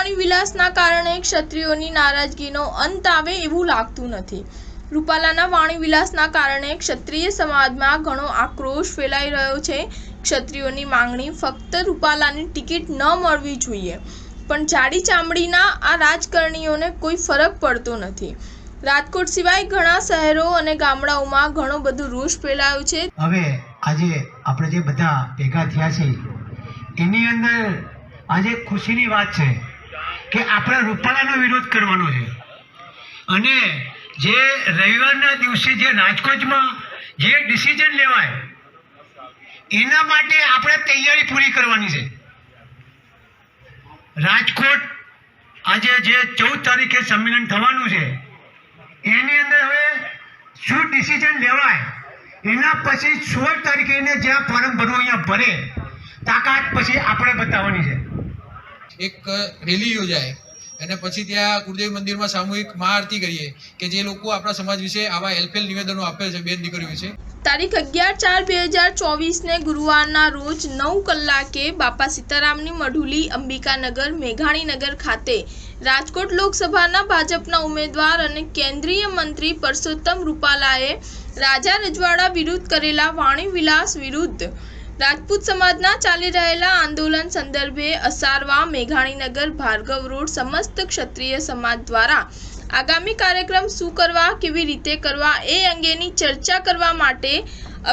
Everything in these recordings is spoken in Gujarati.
વાણી વિલાસના કારણે ક્ષત્રિયોની નારાજગીનો અંત આવે એવું લાગતું નથી। રૂપાલાના વાણી વિલાસના કારણે ક્ષત્રિય સમાજમાં ઘણો આક્રોશ ફેલાઈ રહ્યો છે। ક્ષત્રિયોની માંગણી ફક્ત રૂપાલાની ટિકિટ ન મળવી જોઈએ, પણ જાડી ચામડીના આ રાજકારણીઓને કોઈ ફરક પડતો નથી। રાજકોટ સિવાય ઘણા શહેરો અને ગામડાઓમાં ઘણો બધો રોષ ફેલાયો છે। હવે આજે આપણે જે બધા ભેગા થયા છે એની અંદર આજે ખુશીની વાત છે કે આપણે રૂપાલાનો વિરોધ કરવાનો છે અને જે રવિવારના દિવસે જે રાજકોટમાં જે ડિસિઝન લેવાય એના માટે આપણે તૈયારી પૂરી કરવાની છે। રાજકોટ આજે જે 14 તારીખે સંમેલન થવાનું છે એની અંદર હવે શું ડિસિઝન લેવાય એના પછી 16 તારીખે એને જ્યાં ફોર્મ ભરવું અહીંયા ભરે તાકાત પછી આપણે બતાવવાની છે। એક રેલી યોજાય અને પછી ત્યાં કુળદેવી મંદિરમાં સામૂહિક મહાઆરતી કરીએ કે જે લોકો આપણા સમાજ વિશે આવા હેલ્પફુલ નિવેદનો આપે છે બેન દીકરીઓ વિશે। તારીખ 11/4/2024 ને ગુરુવારના રોજ 9 કલાકે બાપા સીતારામની મઢુલી અંબિકાનગર મેઘાણીનગર ખાતે રાજકોટ લોકસભાના ભાજપના ઉમેદવાર અને કેન્દ્રીય મંત્રી પરસોત્તમ રૂપાલાએ રાજા રજવાડા વિરુદ્ધ કરેલા વાણી વિલાસ વિરુદ્ધ રાજપૂત સમાજના ચાલી રહેલા આંદોલન સંદર્ભે અસારવા મેઘાણીનગર ભાર્ગવ રોડ સમસ્ત ક્ષત્રિય સમાજ દ્વારા આગામી કાર્યક્રમ શું કરવા, કેવી રીતે કરવા એ અંગેની ચર્ચા કરવા માટે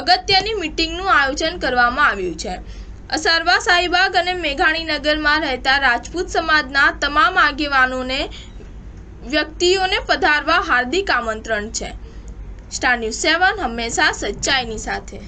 અગત્યની મીટિંગનું આયોજન કરવામાં આવ્યું છે। અસારવા શાહીબાગ અને મેઘાણીનગરમાં રહેતા રાજપૂત સમાજના તમામ આગેવાનોને વ્યક્તિઓને પધારવા હાર્દિક આમંત્રણ છે। સ્ટાર ન્યૂઝ 7 હંમેશા સચ્ચાઈની સાથે।